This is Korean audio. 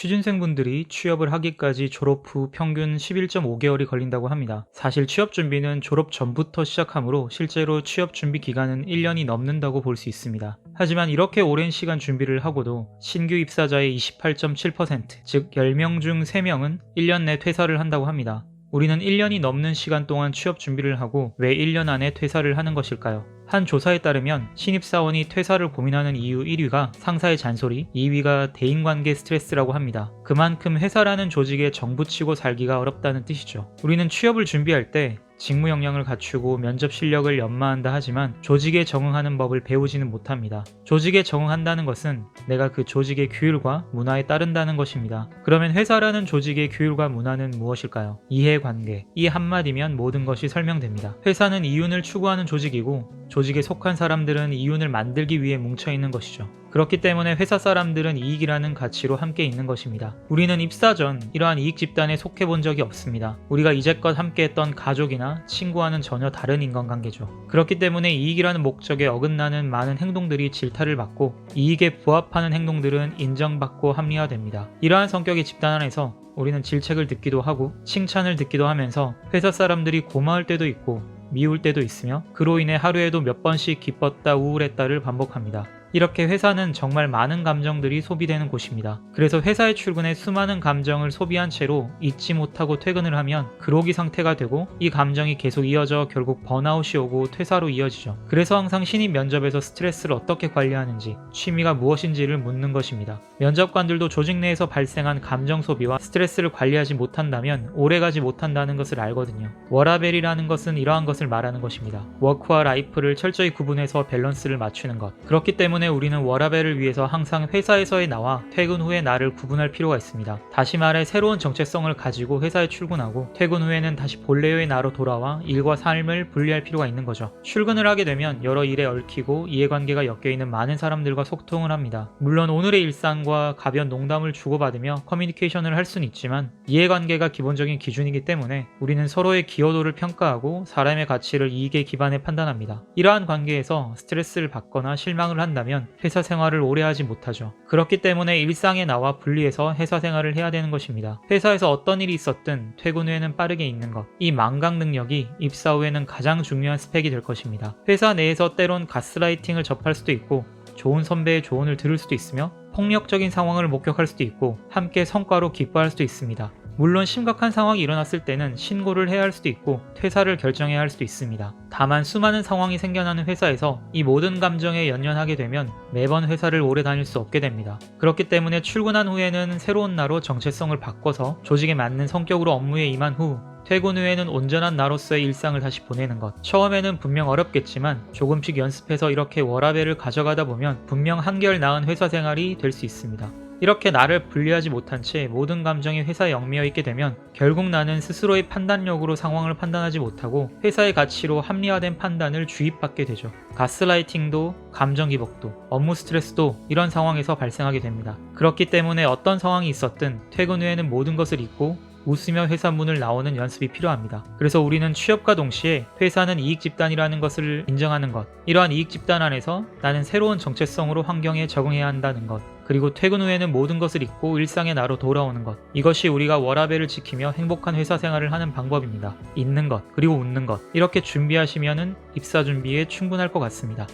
취준생분들이 취업을 하기까지 졸업 후 평균 11.5개월이 걸린다고 합니다. 사실 취업 준비는 졸업 전부터 시작하므로 실제로 취업 준비 기간은 1년이 넘는다고 볼 수 있습니다. 하지만 이렇게 오랜 시간 준비를 하고도 신규 입사자의 28.7%, 즉 10명 중 3명은 1년 내 퇴사를 한다고 합니다. 우리는 1년이 넘는 시간 동안 취업 준비를 하고 왜 1년 안에 퇴사를 하는 것일까요? 한 조사에 따르면 신입사원이 퇴사를 고민하는 이유 1위가 상사의 잔소리, 2위가 대인관계 스트레스라고 합니다. 그만큼 회사라는 조직에 정붙이고 살기가 어렵다는 뜻이죠. 우리는 취업을 준비할 때 직무 역량을 갖추고 면접 실력을 연마한다 하지만 조직에 적응하는 법을 배우지는 못합니다. 조직에 적응한다는 것은 내가 그 조직의 규율과 문화에 따른다는 것입니다. 그러면 회사라는 조직의 규율과 문화는 무엇일까요? 이해관계. 이 한마디면 모든 것이 설명됩니다. 회사는 이윤을 추구하는 조직이고 조직에 속한 사람들은 이윤을 만들기 위해 뭉쳐있는 것이죠. 그렇기 때문에 회사 사람들은 이익이라는 가치로 함께 있는 것입니다. 우리는 입사 전 이러한 이익 집단에 속해 본 적이 없습니다. 우리가 이제껏 함께했던 가족이나 친구와는 전혀 다른 인간관계죠. 그렇기 때문에 이익이라는 목적에 어긋나는 많은 행동들이 질타를 받고 이익에 부합하는 행동들은 인정받고 합리화됩니다. 이러한 성격의 집단 안에서 우리는 질책을 듣기도 하고 칭찬을 듣기도 하면서 회사 사람들이 고마울 때도 있고 미울 때도 있으며 그로 인해 하루에도 몇 번씩 기뻤다 우울했다를 반복합니다. 이렇게 회사는 정말 많은 감정들이 소비되는 곳입니다. 그래서 회사에 출근해 수많은 감정을 소비한 채로 잊지 못하고 퇴근을 하면 그로기 상태가 되고 이 감정이 계속 이어져 결국 번아웃이 오고 퇴사로 이어지죠. 그래서 항상 신입 면접에서 스트레스를 어떻게 관리하는지, 취미가 무엇인지를 묻는 것입니다. 면접관들도 조직 내에서 발생한 감정 소비와 스트레스를 관리하지 못한다면 오래가지 못한다는 것을 알거든요. 워라밸이라는 것은 이러한 것을 말하는 것입니다. 워크와 라이프를 철저히 구분해서 밸런스를 맞추는 것. 그렇기 때문에 우리는 워라밸을 위해서 항상 회사에서의 나와 퇴근 후의 나를 구분할 필요가 있습니다. 다시 말해 새로운 정체성을 가지고 회사에 출근하고 퇴근 후에는 다시 본래의 나로 돌아와 일과 삶을 분리할 필요가 있는 거죠. 출근을 하게 되면 여러 일에 얽히고 이해관계가 엮여있는 많은 사람들과 소통을 합니다. 물론 오늘의 일상과 가벼운 농담을 주고받으며 커뮤니케이션을 할 수는 있지만 이해관계가 기본적인 기준이기 때문에 우리는 서로의 기여도를 평가하고 사람의 가치를 이익에 기반해 판단합니다. 이러한 관계에서 스트레스를 받거나 실망을 한다면 회사 생활을 오래 하지 못하죠. 그렇기 때문에 일상의 나와 분리해서 회사 생활을 해야 되는 것입니다. 회사에서 어떤 일이 있었든 퇴근 후에는 빠르게 있는 것. 이 망각 능력이 입사 후에는 가장 중요한 스펙이 될 것입니다. 회사 내에서 때론 가스라이팅을 접할 수도 있고 좋은 선배의 조언을 들을 수도 있으며 폭력적인 상황을 목격할 수도 있고 함께 성과로 기뻐할 수도 있습니다. 물론 심각한 상황이 일어났을 때는 신고를 해야 할 수도 있고 퇴사를 결정해야 할 수도 있습니다. 다만 수많은 상황이 생겨나는 회사에서 이 모든 감정에 연연하게 되면 매번 회사를 오래 다닐 수 없게 됩니다. 그렇기 때문에 출근한 후에는 새로운 나로 정체성을 바꿔서 조직에 맞는 성격으로 업무에 임한 후 퇴근 후에는 온전한 나로서의 일상을 다시 보내는 것. 처음에는 분명 어렵겠지만 조금씩 연습해서 이렇게 워라밸을 가져가다 보면 분명 한결 나은 회사 생활이 될 수 있습니다. 이렇게 나를 분리하지 못한 채 모든 감정이 회사에 얽매여 있게 되면 결국 나는 스스로의 판단력으로 상황을 판단하지 못하고 회사의 가치로 합리화된 판단을 주입받게 되죠. 가스라이팅도 감정 기복도 업무 스트레스도 이런 상황에서 발생하게 됩니다. 그렇기 때문에 어떤 상황이 있었든 퇴근 후에는 모든 것을 잊고 웃으며 회사 문을 나오는 연습이 필요합니다. 그래서 우리는 취업과 동시에 회사는 이익 집단이라는 것을 인정하는 것, 이러한 이익 집단 안에서 나는 새로운 정체성으로 환경에 적응해야 한다는 것, 그리고 퇴근 후에는 모든 것을 잊고 일상의 나로 돌아오는 것. 이것이 우리가 워라밸을 지키며 행복한 회사 생활을 하는 방법입니다. 잊는 것, 그리고 웃는 것. 이렇게 준비하시면은 입사 준비에 충분할 것 같습니다.